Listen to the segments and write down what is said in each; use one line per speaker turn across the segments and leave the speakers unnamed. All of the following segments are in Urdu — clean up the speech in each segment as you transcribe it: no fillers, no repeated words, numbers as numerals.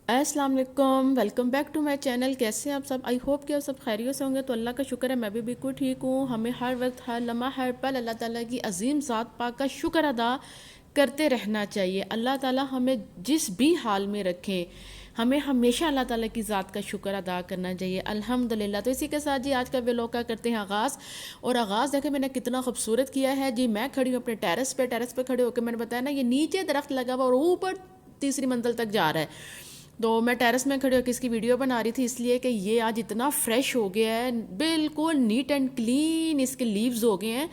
السلام علیکم، welcome back to my channel. کیسے ہیں آپ سب؟ آئی ہوپ کہ آپ سب خیریت سے ہوں گے۔ تو اللہ کا شکر ہے میں بھی بالکل ٹھیک ہوں۔ ہمیں ہر وقت، ہر لمحہ، ہر پل اللہ تعالیٰ کی عظیم ذات پاک کا شکر ادا کرتے رہنا چاہیے۔ اللہ تعالیٰ ہمیں جس بھی حال میں رکھیں، ہمیں ہمیشہ اللہ تعالیٰ کی ذات کا شکر ادا کرنا چاہیے، الحمدللہ۔ تو اسی کے ساتھ جی آج کا ویلوگ کا کرتے ہیں آغاز۔ اور آغاز دیکھیں میں نے کتنا خوبصورت کیا ہے جی۔ میں کھڑی ہوں اپنے ٹیرس پہ کھڑے ہو کے، میں نے بتایا نا یہ نیچے درخت لگا ہوا اور اوپر تیسری منزل تک جا رہا ہے۔ تو میں ٹیرس میں کھڑی ہو کے اس کی ویڈیو بنا رہی تھی، اس لیے کہ یہ آج اتنا فریش ہو گیا ہے، بالکل نیٹ اینڈ کلین اس کے لیوز ہو گئے ہیں،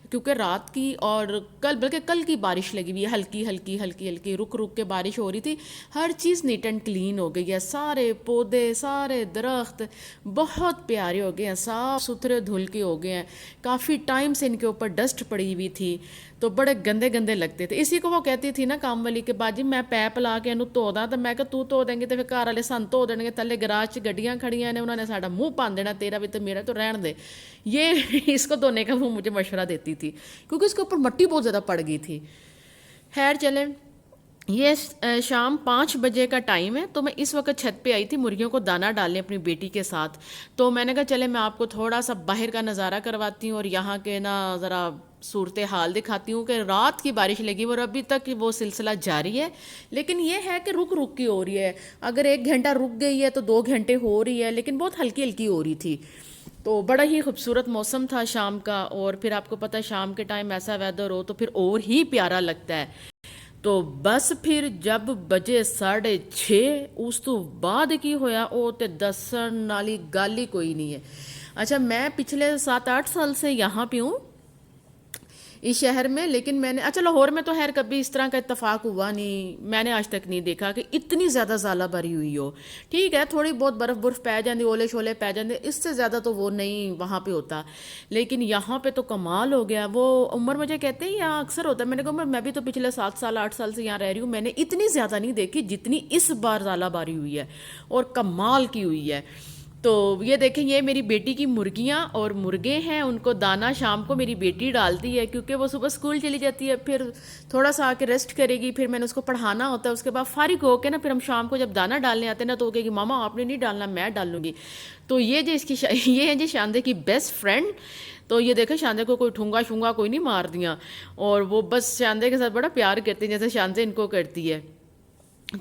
کیونکہ رات کی اور بلکہ کل کی بارش لگی ہوئی ہے، ہلکی ہلکی ہلکی ہلکی رک رک کے بارش ہو رہی تھی۔ ہر چیز نیٹ اینڈ کلین ہو گئی ہے، سارے پودے، سارے درخت بہت پیارے ہو گئے ہیں، صاف ستھرے دھل کے ہو گئے ہیں۔ کافی ٹائم سے ان کے اوپر ڈسٹ پڑی ہوئی تھی تو بڑے گندے گندے لگتے تھے۔ اسی کو وہ کہتی تھی نا کام والی کے باجی میں پیپ لا کے انہوں دھو دا، تو میں کہ تو دھو دیں گے تو پھر گھر والے سن دھو دیں گے، تھلے گراج 'چ گڈیاں کھڑیاں نے، انہوں نے ساڈا منہ پان دینا، تیرا بھی تو میرا تو رہن دے۔ یہ اس کو دھونے کا وہ مجھے مشورہ دیتی تھی کیونکہ اس کے اوپر مٹی بہت زیادہ پڑ گئی تھی۔ خیر چلیں، یہ شام 5 بجے کا ٹائم ہے، تو میں اس وقت چھت پہ آئی تھی مرغیوں کو دانہ ڈالنے اپنی بیٹی کے ساتھ۔ تو میں نے کہا چلے میں آپ کو تھوڑا سا باہر کا نظارہ کرواتی ہوں اور یہاں کے نا ذرا صورت حال دکھاتی ہوں کہ رات کی بارش لگی اور ابھی تک وہ سلسلہ جاری ہے، لیکن یہ ہے کہ رک رک کی ہو رہی ہے۔ اگر 1 گھنٹہ رک گئی ہے تو 2 گھنٹے ہو رہی ہے، لیکن بہت ہلکی ہلکی ہو رہی تھی۔ تو بڑا ہی خوبصورت موسم تھا شام کا، اور پھر آپ کو پتہ ہے شام کے ٹائم ایسا ویدر ہو تو پھر اور ہی پیارا لگتا ہے۔ تو بس پھر جب بجے 6:30 اس تو بعد کی ہویا او تے دسن والی گل ہی کوئی نہیں ہے۔ اچھا میں پچھلے 7-8 سال سے یہاں پہ ہوں اس شہر میں، لیکن میں نے لاہور میں تو خیر کبھی اس طرح کا اتفاق ہوا نہیں، میں نے آج تک نہیں دیکھا کہ اتنی زیادہ ژالہ باری ہوئی ہو۔ ٹھیک ہے تھوڑی بہت برف پہ جاندی، اولے شولے پہ جاندے، اس سے زیادہ تو وہ نہیں وہاں پہ ہوتا، لیکن یہاں پہ تو کمال ہو گیا۔ وہ عمر مجھے کہتے ہیں یہاں اکثر ہوتا ہے، میں نے کہا میں بھی تو پچھلے 7 سال 8 سال سے یہاں رہ رہی ہوں، میں نے اتنی زیادہ نہیں دیکھی جتنی اس بار ژالہ باری ہوئی ہے، اور کمال کی ہوئی ہے۔ تو یہ دیکھیں یہ میری بیٹی کی مرغیاں اور مرغے ہیں، ان کو دانہ شام کو میری بیٹی ڈالتی ہے کیونکہ وہ صبح اسکول چلی جاتی ہے، پھر تھوڑا سا آ کے ریسٹ کرے گی، پھر میں نے اس کو پڑھانا ہوتا ہے، اس کے بعد فارغ ہو کے نا پھر ہم شام کو جب دانہ ڈالنے آتے ہیں نا تو وہ کہے گی ماما آپ نے نہیں ڈالنا میں ڈال لوں گی۔ تو یہ جو اس کی یہ ہے جی شاندے کی بیسٹ فرینڈ۔ تو یہ دیکھیں شاندے کو کوئی ٹھونگا شونگا کوئی نہیں مار دیا، اور وہ بس شاندے کے ساتھ بڑا پیار کرتی ہیں جیسے شاندے ان کو کرتی ہے۔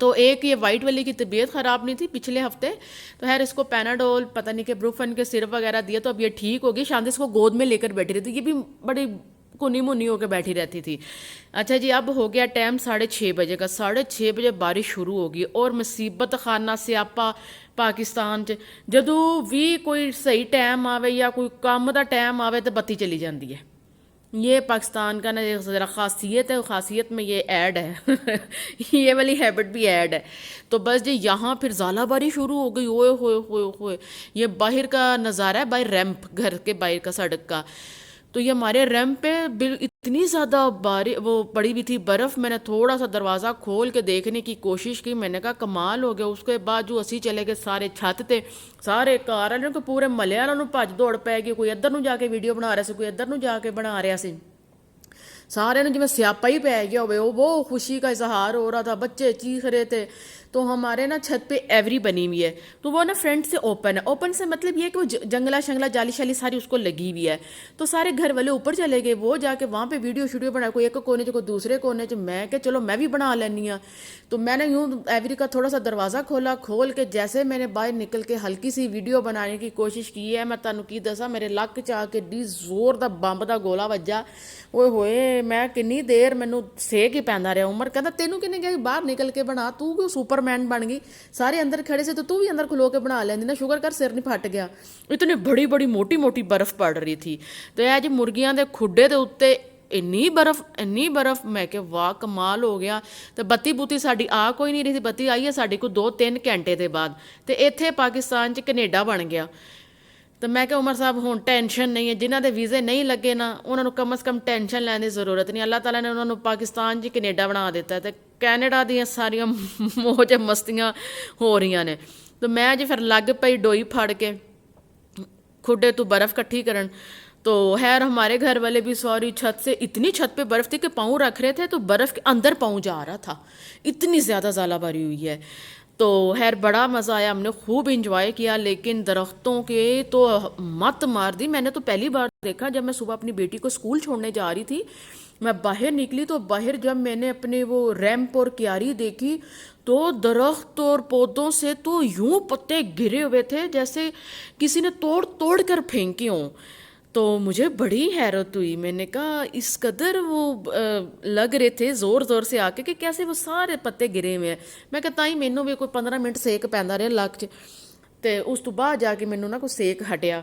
تو ایک یہ وائٹ والی کی طبیعت خراب نہیں تھی پچھلے ہفتے، تو خیر اس کو پیناڈول پتہ نہیں کہ بروفن کے سرپ وغیرہ دیا تو اب یہ ٹھیک ہوگی۔ شاندی اس کو گود میں لے کر بیٹھی رہتی، یہ بھی بڑی کنی منی ہو کے بیٹھی رہتی تھی۔ اچھا جی اب ہو گیا ٹائم 6:30 کا، 6:30 بارش شروع ہوگی، اور مصیبت خانہ سیاپا پاکستان جدوں بھی کوئی صحیح ٹائم آوے یا کوئی کام دا ٹائم آوے تو بتی چلی جاندی ہے۔ یہ پاکستان کا نا ذرا خاصیت ہے، خاصیت میں یہ ایڈ ہے یہ والی ہیبٹ بھی ایڈ ہے۔ تو بس جی یہاں پھر ژالہ باری شروع ہو گئی، اوئے ہوئے ہوئے ہوئے۔ یہ باہر کا نظارہ ہے، باہر ریمپ گھر کے باہر کا سڑک کا، تو یہ ہمارے ریمپ پہ اتنی زیادہ وہ پڑی ہوئی تھی برف، میں نے تھوڑا سا دروازہ کھول کے دیکھنے کی کوشش کی، میں نے کہا کمال ہو گیا۔ اس کے بعد جو اسی چلے گئے سارے چھت تے، سارے کار والوں کو پورے محلے والوں بھج دوڑ پے گئی، کوئی ادھر نو جا کے ویڈیو بنا رہا سی، کوئی ادھر نو جا کے بنا رہا سی، سارے نے جی سیاپا ہی پی گیا ہوئے، وہ خوشی کا اظہار ہو رہا تھا، بچے چیخ رہے تھے۔ تو ہمارے نا چھت پہ ایوری بنی ہوئی ہے، تو وہ نا فرنٹ سے اوپن ہے، اوپن سے مطلب یہ کہ وہ جنگلہ شنگلہ جالی شالی ساری اس کو لگی ہوئی ہے۔ تو سارے گھر والے اوپر چلے گئے، وہ جا کے وہاں پہ ویڈیو بنا، کوئی ایک کونے کوئی دوسرے کونے میں کہ چلو میں بھی بنا لینی ہوں۔ تو میں نے یوں ایوری کا تھوڑا سا دروازہ کھول کے جیسے میں نے باہر نکل کے ہلکی سی ویڈیو بنانے کی کوشش کی ہے، میں تانوں کی دسا میرے لک چاہ کے ڈی زور دا بمب دا گولا وجا، اوئے ہوئے میں کنی دیر مینوں سیک ہی پیندا رہا۔ عمر کہندا تینوں کنے گیا باہر نکل کے بنا، تو کیوں سپر مین بن گئی، سارے اندر کھڑے سے تو بھی اندر کھلو کے بنا لیندی نا، شکر کر سر نہیں پھٹ گیا۔ اتنی بڑی بڑی موٹی موٹی برف پڑ رہی تھی، تو یہ جی مرغیاں دے کھڈے دے اوتے انی برف، میں کہ واہ کمال ہو گیا۔ تو بتی بوتی ساڈی آ کوئی نہیں رہی تھی، بتی آئی ہے ساڈی کو 2-3 گھنٹے دے بعد، تو ایتھے پاکستان چ کینیڈا بن گیا۔ تو میں کہ عمر صاحب ہوں ٹینشن نہیں ہے، جنہاں دے ویزے نہیں لگے نا انہوں نے کم از کم ٹینشن لینے کی ضرورت نہیں، اللہ تعالیٰ نے انہوں نے پاکستان جی کینیڈا بنا دیتا ہے، تو کینیڈا دیا ساریاں موج مستیاں ہو رہی ہیں۔ تو میں جی پھر لگ پئی ڈوئی پھڑ کے کھڈے تو برف کٹھی کرن۔ تو خیر ہمارے گھر والے بھی سوری چھت سے، اتنی چھت پہ برف تھی کہ پاؤں رکھ رہے تھے تو برف کے اندر پاؤں جا رہا تھا، اتنی زیادہ ژالہ باری ہوئی ہے۔ تو خیر بڑا مزہ آیا, ہم نے خوب انجوائے کیا. لیکن درختوں کے تو مت مار دی. میں نے تو پہلی بار دیکھا جب میں صبح اپنی بیٹی کو اسکول چھوڑنے جا رہی تھی, میں باہر نکلی تو باہر جب میں نے اپنے وہ ریمپ اور کیاری دیکھی تو درخت اور پودوں سے تو یوں پتے گرے ہوئے تھے جیسے کسی نے توڑ توڑ کر پھینکے ہوں. تو مجھے بڑی حیرت ہوئی, میں نے کہا اس قدر وہ لگ رہے تھے زور زور سے آ کے کہ کیسے وہ سارے پتے گرے ہوئے ہیں. میں کہتا ہی مینوں بھی کوئی 15 منٹ سیک پیندا رہا لگ 'ਚ ਤੇ ਉਸ ਤੋਂ ਬਾਅਦ ਜਾ ਕੇ ਮੈਨੂੰ ਨਾ ਕੋਈ ਸੇਕ ਹਟਿਆ.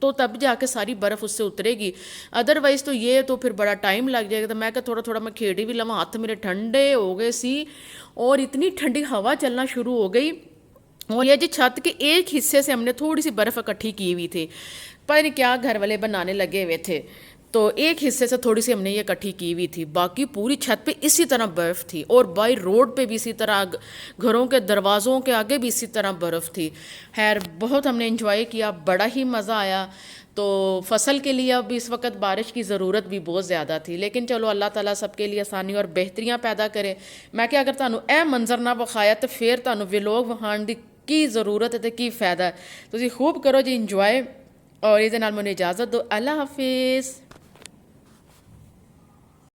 تو تب جا کے ساری برف اس سے اترے گی. ادروائز تو یہ تو پھر بڑا ٹائم لگ جائے گا. تو میں کہ تھوڑا تھوڑا میں کھیڑی بھی لواں, ہاتھ میرے ٹھنڈے ہو گئے سی اور اتنی ٹھنڈی ہوا چلنا شروع ہو گئی. اور یہ جی چھت کے ایک حصے سے ہم نے تھوڑی سی برف اکٹھی کی ہوئی تھی, پتہ نہیں کیا گھر والے بنانے لگے ہوئے تھے, تو ایک حصے سے تھوڑی سی ہم نے یہ اکٹھی کی ہوئی تھی, باقی پوری چھت پہ اسی طرح برف تھی. اور بائی روڈ پہ بھی اسی طرح, گھروں کے دروازوں کے آگے بھی اسی طرح برف تھی. خیر بہت ہم نے انجوائے کیا, بڑا ہی مزہ آیا. تو فصل کے لیے اب اس وقت بارش کی ضرورت بھی بہت زیادہ تھی, لیکن چلو اللہ تعالیٰ سب کے لیے آسانی اور بہتریاں پیدا کرے. میں کہ اگر تانوں اے منظر نہ وکھایا تو پھر تانوں ویلوگ وکھان دی کی ضرورت ہے تو کی فائدہ ہے. تسی خوب کرو جی انجوائے, اور یہ نال مجھے اجازت دو. اللہ حافظ.